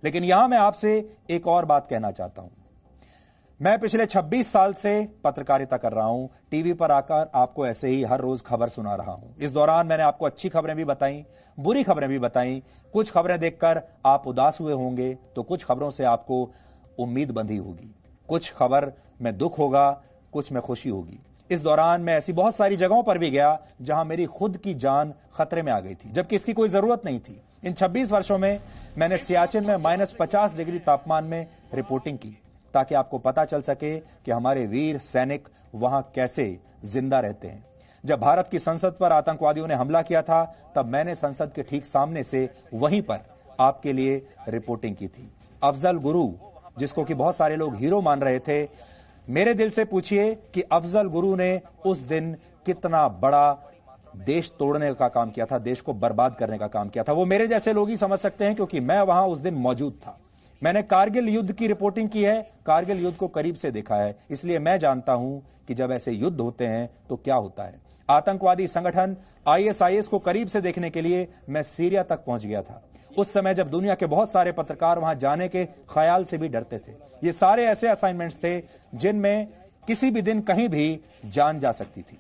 लेकिन यहां मैं आपसे एक और बात कहना चाहता हूं। मैं पिछले 26 साल से पत्रकारिता कर रहा हूं, टीवी पर आकर आपको ऐसे ही हर रोज खबर सुना रहा हूं। इस दौरान मैंने आपको अच्छी खबरें भी बताई, बुरी खबरें भी बताई। कुछ खबरें देखकर आप उदास हुए होंगे तो कुछ खबरों से आपको उम्मीद बंधी होगी। कुछ खबर में दुख होगा, कुछ में खुशी होगी। इस दौरान मैं ऐसी बहुत सारी जगहों पर भी गया जहां मेरी खुद की जान खतरे में आ गई थी, जबकि इसकी कोई जरूरत नहीं थी। इन 26 वर्षों में मैंने सियाचिन में -50 डिग्री तापमान में रिपोर्टिंग की, ताकि आपको पता चल सके कि हमारे वीर सैनिक वहां कैसे जिंदा रहते हैं। जब भारत की संसद पर आतंकवादियों ने हमला किया था, तब मैंने संसद के ठीक सामने से वहीं पर आपके लिए रिपोर्टिंग की थी। अफजल गुरु, जिसको कि बहुत सारे लोग हीरो मान रहे थे, मेरे दिल से पूछिए कि अफजल गुरु ने उस दिन कितना बड़ा देश तोड़ने का काम किया था, देश को बर्बाद करने का काम किया था। वो मेरे जैसे लोग ही समझ सकते हैं, क्योंकि मैं वहां उस दिन मौजूद था। मैंने कारगिल युद्ध की रिपोर्टिंग की है, कारगिल युद्ध को करीब से देखा है, इसलिए मैं जानता हूं कि जब ऐसे युद्ध होते हैं तो क्या होता है। आतंकवादी संगठन ISIS को करीब से देखने के लिए मैं सीरिया तक पहुंच गया था, उस समय जब दुनिया के बहुत सारे पत्रकार वहां जाने के ख्याल से भी डरते थे। ये सारे ऐसे असाइनमेंट्स थे जिनमें किसी भी दिन कहीं भी जान जा सकती थी।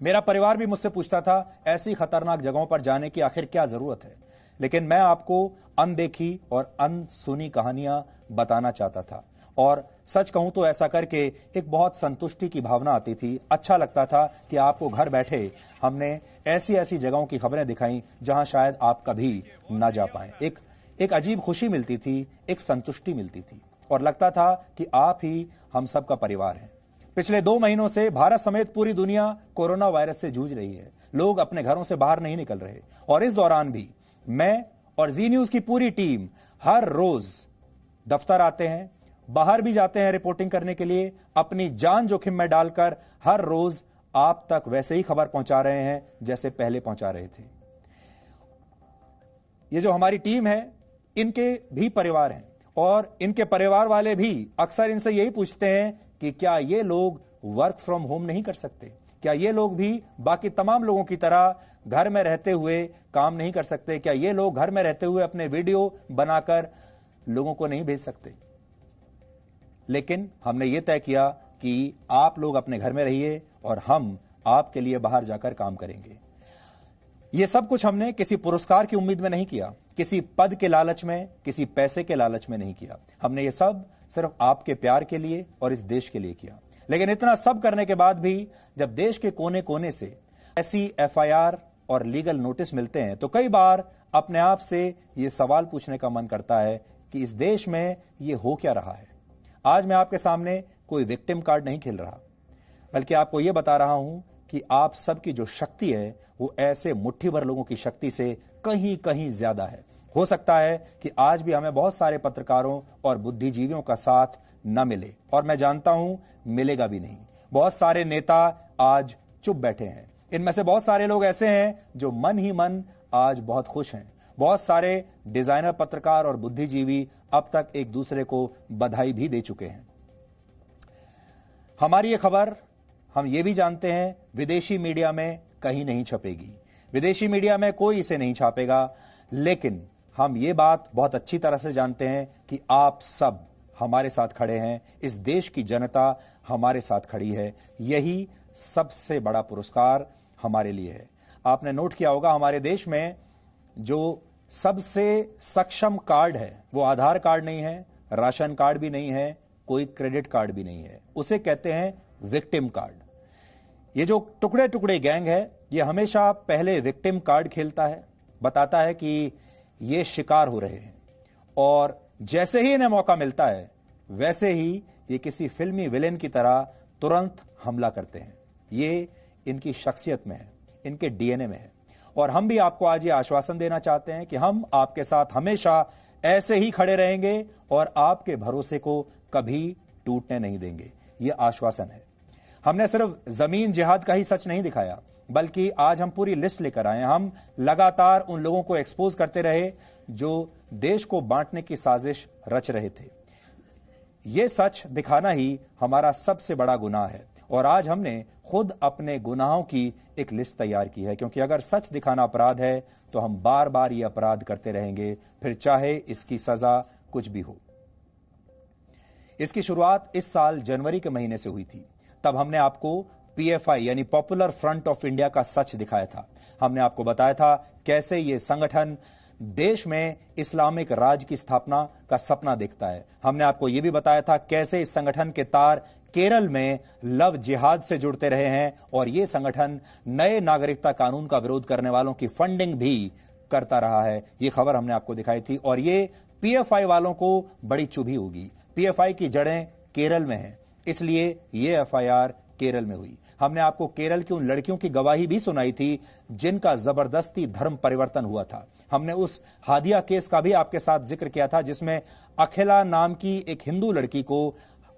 मेरा परिवार भी मुझसे पूछता था, ऐसी खतरनाक जगहों पर जाने की आखिर क्या जरूरत है। लेकिन मैं आपको अनदेखी और अनसुनी कहानियां बताना चाहता था, और सच कहूं तो ऐसा करके एक बहुत संतुष्टि की भावना आती थी। अच्छा लगता था कि आपको घर बैठे हमने ऐसी ऐसी जगहों की खबरें दिखाई जहां शायद आप कभी ना जा पाए। एक अजीब खुशी मिलती थी, एक संतुष्टि मिलती थी, और लगता था कि आप ही हम सब का परिवार है। पिछले 2 महीनों से भारत समेत पूरी दुनिया कोरोना वायरस से जूझ रही है। लोग अपने घरों से बाहर नहीं निकल रहे, और इस दौरान भी मैं और जी न्यूज की पूरी टीम हर रोज दफ्तर आते हैं, बाहर भी जाते हैं रिपोर्टिंग करने के लिए, अपनी जान जोखिम में डालकर हर रोज आप तक वैसे ही खबर पहुंचा रहे हैं जैसे पहले पहुंचा रहे थे। ये जो हमारी टीम है, इनके भी परिवार हैं, और इनके परिवार वाले भी अक्सर इनसे यही पूछते हैं कि क्या ये लोग वर्क फ्रॉम होम नहीं कर सकते, क्या ये लोग भी बाकी तमाम लोगों की तरह घर में रहते हुए काम नहीं कर सकते, क्या ये लोग घर में रहते हुए अपने वीडियो बनाकर लोगों को नहीं भेज सकते। लेकिन हमने ये तय किया कि आप लोग अपने घर में रहिए और हम आपके लिए बाहर जाकर काम करेंगे। ये सब कुछ हमने किसी पुरस्कार की उम्मीद में नहीं किया, किसी पद के लालच में, किसी पैसे के लालच में नहीं किया। हमने ये सब सिर्फ आपके प्यार के लिए और इस देश के लिए किया। लेकिन इतना सब करने के बाद भी जब देश के कोने कोने से ऐसी FIR और लीगल नोटिस मिलते हैं, तो कई बार अपने आप से ये सवाल पूछने का मन करता है कि इस देश में ये हो क्या रहा है। आज मैं आपके सामने कोई विक्टिम कार्ड नहीं खेल रहा, बल्कि आपको यह बता रहा हूं कि आप सबकी जो शक्ति है वो ऐसे मुट्ठी भर लोगों की शक्ति से कहीं कहीं ज्यादा है। हो सकता है कि आज भी हमें बहुत सारे पत्रकारों और बुद्धिजीवियों का साथ न मिले, और मैं जानता हूं मिलेगा भी नहीं। बहुत सारे नेता आज चुप बैठे हैं, इनमें से बहुत सारे लोग ऐसे हैं जो मन ही मन आज बहुत खुश हैं। बहुत सारे डिजाइनर पत्रकार और बुद्धिजीवी अब तक एक दूसरे को बधाई भी दे चुके हैं। हमारी ये खबर, हम ये भी जानते हैं, विदेशी मीडिया में कहीं नहीं छपेगी, विदेशी मीडिया में कोई इसे नहीं छापेगा। लेकिन हम ये बात बहुत अच्छी तरह से जानते हैं कि आप सब हमारे साथ खड़े हैं, इस देश की जनता हमारे साथ खड़ी है। यही सबसे बड़ा पुरस्कार हमारे लिए है। आपने नोट किया होगा, हमारे देश में जो सबसे सक्षम कार्ड है वो आधार कार्ड नहीं है, राशन कार्ड भी नहीं है, कोई क्रेडिट कार्ड भी नहीं है, उसे कहते हैं विक्टिम कार्ड। ये जो टुकड़े टुकड़े गैंग है, ये हमेशा पहले विक्टिम कार्ड खेलता है, बताता है कि ये शिकार हो रहे हैं, और जैसे ही इन्हें मौका मिलता है वैसे ही ये किसी फिल्मी विलेन की तरह तुरंत हमला करते हैं। ये इनकी शख्सियत में है, इनके DNA में है। और हम भी आपको आज ये आश्वासन देना चाहते हैं कि हम आपके साथ हमेशा ऐसे ही खड़े रहेंगे और आपके भरोसे को कभी टूटने नहीं देंगे। ये आश्वासन है। हमने सिर्फ जमीन जिहाद का ही सच नहीं दिखाया, बल्कि आज हम पूरी लिस्ट लेकर आए हैं। हम लगातार उन लोगों को एक्सपोज करते रहे जो देश को बांटने की साजिश रच रहे थे। यह सच दिखाना ही हमारा सबसे बड़ा गुनाह है, और आज हमने खुद अपने गुनाहों की एक लिस्ट तैयार की है, क्योंकि अगर सच दिखाना अपराध है तो हम बार बार ये अपराध करते रहेंगे, फिर चाहे इसकी सजा कुछ भी हो। इसकी शुरुआत इस साल जनवरी के महीने से हुई थी। तब हमने आपको पीएफआई यानी पॉपुलर फ्रंट ऑफ इंडिया का सच दिखाया था। हमने आपको बताया था कैसे ये संगठन देश में इस्लामिक राज की स्थापना का सपना देखता है। हमने आपको यह भी बताया था कैसे इस संगठन के तार केरल में लव जिहाद से जुड़ते रहे हैं और यह संगठन नए नागरिकता कानून का विरोध करने वालों की फंडिंग भी करता रहा है। यह खबर हमने आपको दिखाई थी और यह पीएफआई वालों को बड़ी चुभी होगी। पीएफआई की जड़ें केरल में हैं, इसलिए यह एफआईआर केरल में हुई। हमने आपको केरल की उन लड़कियों की गवाही भी सुनाई थी जिनका जबरदस्ती धर्म परिवर्तन हुआ था। हमने उस हादिया केस का भी आपके साथ जिक्र किया था, जिसमें अखिला नाम की एक हिंदू लड़की को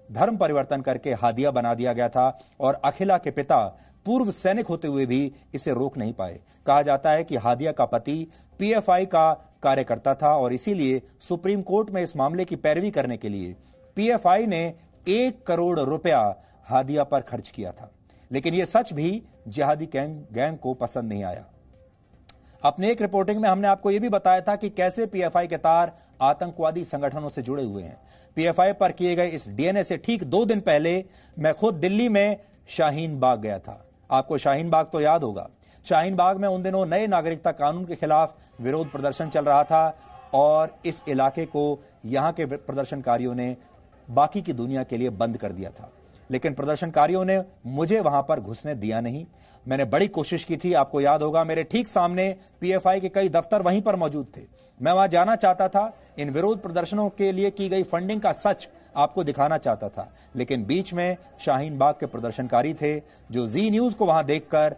धर्म परिवर्तन करके हादिया बना दिया गया था और अखिला के पिता पूर्व सैनिक होते हुए भी इसे रोक नहीं पाए। कहा जाता है कि हादिया का पति पीएफआई का कार्यकर्ता था और इसीलिए सुप्रीम कोर्ट में इस मामले की पैरवी करने के लिए पीएफआई ने 1 करोड़ रुपया हादिया पर खर्च किया था। लेकिन यह सच भी जिहादी गैंग को पसंद नहीं आया। अपने एक रिपोर्टिंग में हमने आपको यह भी बताया था कि कैसे पीएफआई के तार आतंकवादी संगठनों से जुड़े हुए हैं। पीएफआई पर किए गए इस डीएनए से ठीक 2 दिन पहले मैं खुद दिल्ली में शाहीन बाग गया था। आपको शाहीन बाग तो याद होगा। शाहीन बाग में उन दिनों नए नागरिकता कानून के खिलाफ विरोध प्रदर्शन चल रहा था और इस इलाके को यहां के प्रदर्शनकारियों ने बाकी की दुनिया के लिए बंद कर दिया था। लेकिन प्रदर्शनकारियों ने मुझे वहां पर घुसने दिया नहीं। मैंने बड़ी कोशिश की थी। आपको याद होगा मेरे ठीक सामने पीएफआई के कई दफ्तर वहीं पर मौजूद थे। मैं वहां जाना चाहता था, इन विरोध प्रदर्शनों के लिए की गई फंडिंग का सच आपको दिखाना चाहता था। लेकिन बीच में शाहीन बाग के प्रदर्शनकारी थे जो जी न्यूज को वहां देखकर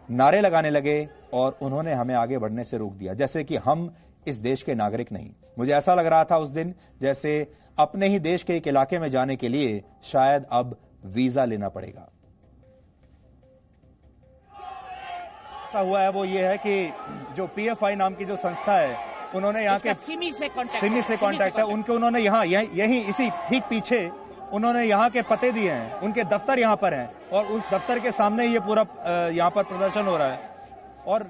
नारे लगाने लगे और उन्होंने हमें आगे बढ़ने से रोक दिया, जैसे कि हम इस देश के नागरिक नहीं। मुझे ऐसा लग रहा था उस दिन जैसे अपने ही देश के एक इलाके में जाने के लिए शायद अब वीजा लेना पड़ेगा। हुआ है वो ये है कि जो पीएफआई नाम की जो संस्था है उन्होंने यहाँ के सिमी से कांटेक्ट है उनके, उन्होंने यहाँ यही इसी ठीक पीछे उन्होंने यहाँ के पते दिए हैं। उनके दफ्तर यहाँ पर हैं और उस दफ्तर के सामने ये पूरा यहाँ पर प्रदर्शन हो रहा है। और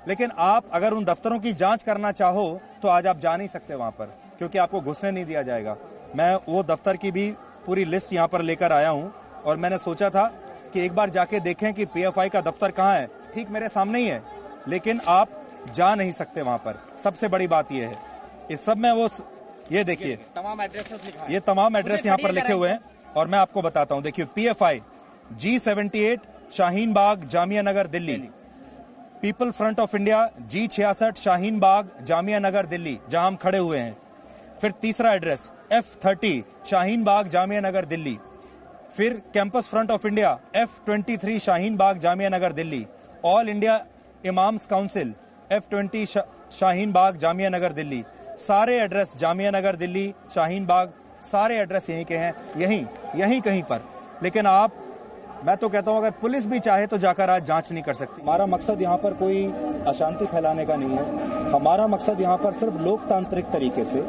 लेकिन आप अगर उन दफ्तरों की जांच करना चाहो तो आज आप जा नहीं सकते वहां पर, क्योंकि आपको घुसने नहीं दिया जाएगा। मैं वो दफ्तर की भी पूरी लिस्ट यहाँ पर लेकर आया हूँ और मैंने सोचा था कि एक बार जाके देखें कि पीएफआई का दफ्तर कहाँ है। ठीक मेरे सामने ही है, लेकिन आप जा नहीं सकते वहां पर। सबसे बड़ी बात यह है, इस सब में वो ये देखिए तमाम एड्रेसेस लिखा है। ये तमाम एड्रेस यहाँ पर लिखे हुए हैं और मैं आपको बताता हूँ। देखिए PFI G78 Shaheen Bagh Jamia Nagar Delhi, people front of India G66 Shaheen Bagh Jamia Nagar Delhi, जहां हम खड़े हुए हैं। फिर तीसरा एड्रेस F30 शाहीन बाग जामिया नगर दिल्ली। फिर campus front of India F23 Shaheen Bagh Jamia Nagar Delhi. All India imams council F20 Shaheen Bagh Jamia Nagar Delhi. सारे एड्रेस जामिया नगर दिल्ली, शाहीन बाग, सारे एड्रेस यहीं के हैं, यहीं कहीं पर। लेकिन मैं तो कहता हूं अगर पुलिस भी चाहे तो जाकर आज जांच नहीं कर सकती। हमारा मकसद यहाँ पर कोई अशांति फैलाने का नहीं है। हमारा मकसद यहाँ पर सिर्फ लोकतांत्रिक तरीके से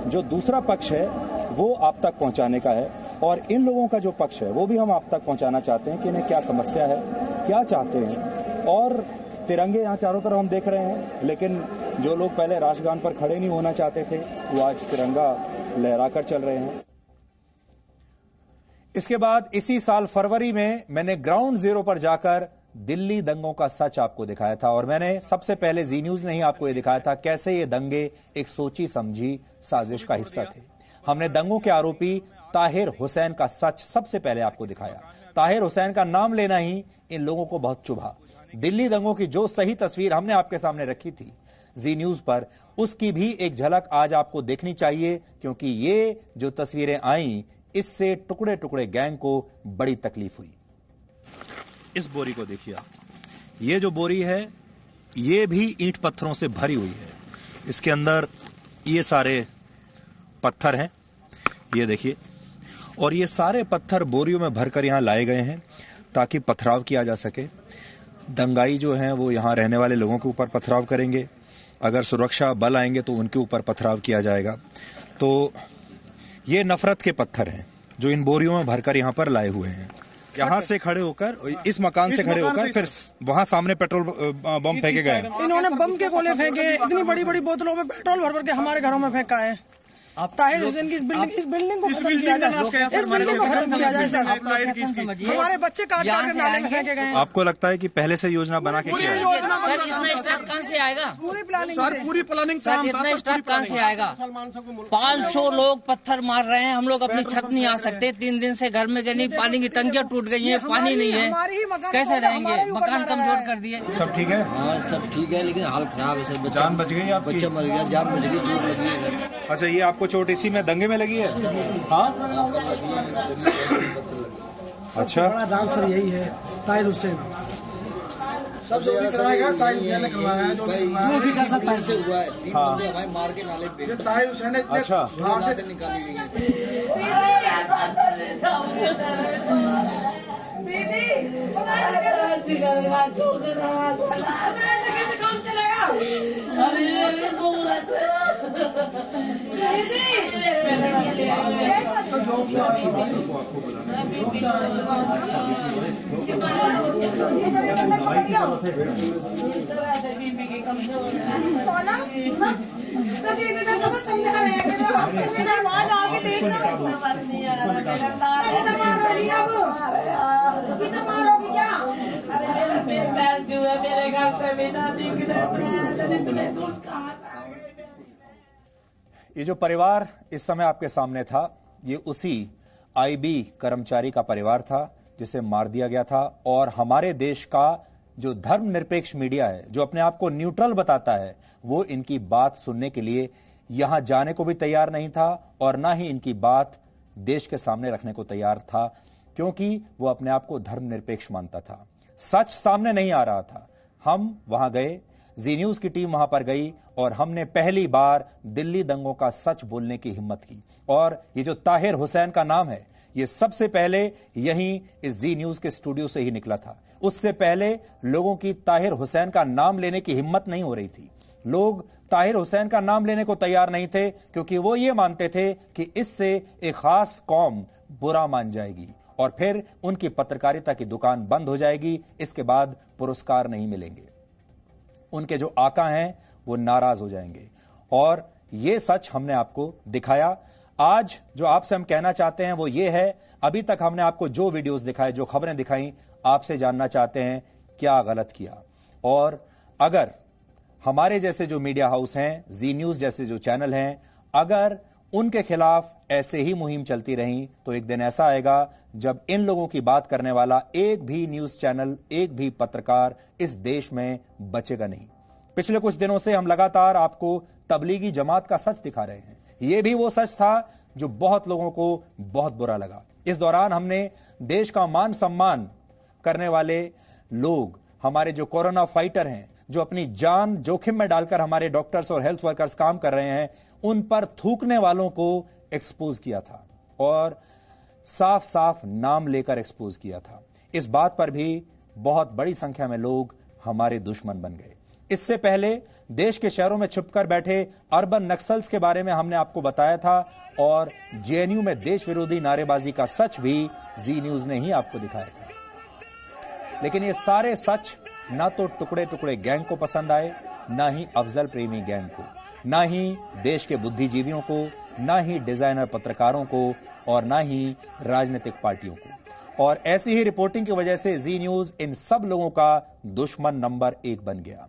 जो दूसरा पक्ष है वो आप तक पहुंचाने का है और इन लोगों का जो पक्ष है वो भी हम आप तक पहुंचाना चाहते हैं कि इन्हें क्या समस्या है, क्या चाहते हैं। और तिरंगे यहाँ चारों तरफ हम देख रहे हैं, लेकिन जो लोग पहले राष्ट्रगान पर खड़े नहीं होना चाहते थे वो आज तिरंगा लहराकर चल रहे हैं। इसके बाद इसी साल फरवरी में मैंने ग्राउंड जीरो पर जाकर दिल्ली दंगों का सच आपको दिखाया था और मैंने सबसे पहले जी न्यूज ने ही आपको यह दिखाया था कैसे ये दंगे एक सोची समझी साजिश का हिस्सा थे। हमने दंगों के आरोपी ताहिर हुसैन का सच सबसे पहले आपको दिखाया। ताहिर हुसैन का नाम लेना ही इन लोगों को बहुत चुभा। दिल्ली दंगों की जो सही तस्वीर हमने आपके सामने रखी थी जी न्यूज पर, उसकी भी एक झलक आज आपको देखनी चाहिए, क्योंकि ये जो तस्वीरें आई इससे टुकड़े टुकड़े गैंग को बड़ी तकलीफ हुई। इस बोरी को देखिए आप, ये जो बोरी है ये भी ईंट पत्थरों से भरी हुई है। इसके अंदर ये सारे पत्थर हैं, ये देखिए, और ये सारे पत्थर बोरियों में भरकर यहां लाए गए हैं ताकि पथराव किया जा सके। दंगाई जो हैं वो यहां रहने वाले लोगों के ऊपर पथराव करेंगे, अगर सुरक्षा बल आएंगे तो उनके ऊपर पथराव किया जाएगा। तो ये नफरत के पत्थर हैं जो इन बोरियों में भरकर यहां पर लाए हुए हैं। यहाँ से खड़े होकर, इस मकान से खड़े होकर फिर वहाँ सामने पेट्रोल बम फेंके गए। इन्होंने बम के गोले फेंके, इतनी बड़ी बड़ी बोतलों में पेट्रोल भर भर के हमारे घरों में फेंका है। ताहिर हुसैन की इस बिल्डिंग को खत्म किया जाए, इस बिल्डिंग को खत्म किया जाए सर। हमारे बच्चे काट काट के नाले में फेंके गए। आपको लगता है कि पहले से योजना बना के किया है? सर इतना स्टाफ कहाँ से आएगा? पूरी प्लानिंग सर पूरी प्लानिंग सर इतना स्टाफ कहाँ से आएगा? 500 लोग पत्थर मार रहे हैं, हम लोग अपनी छत नहीं आ सकते। 3 दिन से घर में गए नहीं, पानी की टंकियां टूट गई हैं, पानी नहीं है, कैसे रहेंगे? मकान कमजोर कर दिए। सब ठीक है? हाँ सब ठीक है, लेकिन हालत खराब है सर। जान बच गई आपकी? बच्चा मर गया, जान बच गई, चोट लगी है सर। अच्छा, ये आपको चोट इसी में दंगे में लगी है? हाँ, अच्छा। बड़ा डांसर यही है ताहिर हुसैन। सब जो भी कराएगा ताहिर हुसैन ने करवाया है, जो भी कर सकता है से हुआ है। 3 बंदे हमारे मार के नाले पे ताहिर हुसैन ने अच्छा से निकाली गई है। ये जो परिवार इस समय आपके सामने था, ये उसी आईबी कर्मचारी का परिवार था जिसे मार दिया गया था। और हमारे देश का जो धर्मनिरपेक्ष मीडिया है, जो अपने आप को न्यूट्रल बताता है, वो इनकी बात सुनने के लिए यहां जाने को भी तैयार नहीं था और ना ही इनकी बात देश के सामने रखने को तैयार था, क्योंकि वो अपने आप को धर्मनिरपेक्ष मानता था। सच सामने नहीं आ रहा था। हम वहां गए, जी न्यूज की टीम वहां पर गई और हमने पहली बार दिल्ली दंगों का सच बोलने की हिम्मत की। और ये जो ताहिर हुसैन का नाम है, ये सबसे पहले यहीं इस जी न्यूज के स्टूडियो से ही निकला था। उससे पहले लोगों की ताहिर हुसैन का नाम लेने की हिम्मत नहीं हो रही थी। लोग ताहिर हुसैन का नाम लेने को तैयार नहीं थे, क्योंकि वो ये मानते थे कि इससे एक खास कौम बुरा मान जाएगी और फिर उनकी पत्रकारिता की दुकान बंद हो जाएगी। इसके बाद पुरस्कार नहीं मिलेंगे, उनके जो आका हैं वो नाराज हो जाएंगे। और ये सच हमने आपको दिखाया। आज जो आपसे हम कहना चाहते हैं वो ये है, अभी तक हमने आपको जो वीडियोस दिखाए, जो खबरें दिखाई, आपसे जानना चाहते हैं क्या गलत किया। और अगर हमारे जैसे जो मीडिया हाउस हैं, जी न्यूज जैसे जो चैनल हैं, अगर उनके खिलाफ ऐसे ही मुहिम चलती रही तो एक दिन ऐसा आएगा जब इन लोगों की बात करने वाला एक भी न्यूज चैनल, एक भी पत्रकार इस देश में बचेगा नहीं। पिछले कुछ दिनों से हम लगातार आपको तबलीगी जमात का सच दिखा रहे हैं। यह भी वो सच था जो बहुत लोगों को बहुत बुरा लगा। इस दौरान हमने देश का मान सम्मान करने वाले लोग, हमारे जो कोरोना फाइटर हैं, जो अपनी जान जोखिम में डालकर हमारे डॉक्टर्स और हेल्थ वर्कर्स काम कर रहे हैं, उन पर थूकने वालों को एक्सपोज किया था और साफ साफ नाम लेकर एक्सपोज किया था। इस बात पर भी बहुत बड़ी संख्या में लोग हमारे दुश्मन बन गए। इससे पहले देश के शहरों में छिपकर बैठे अर्बन नक्सल्स के बारे में हमने आपको बताया था और जेएनयू में देश विरोधी नारेबाजी का सच भी जी न्यूज ने ही आपको दिखाया था। लेकिन ये सारे सच ना तो टुकड़े टुकड़े गैंग को पसंद आए, ना ही अफजल प्रेमी गैंग को, ना ही देश के बुद्धिजीवियों को, ना ही डिजाइनर पत्रकारों को और ना ही राजनीतिक पार्टियों को। और ऐसी ही रिपोर्टिंग की वजह से जी न्यूज इन सब लोगों का दुश्मन नंबर 1 बन गया।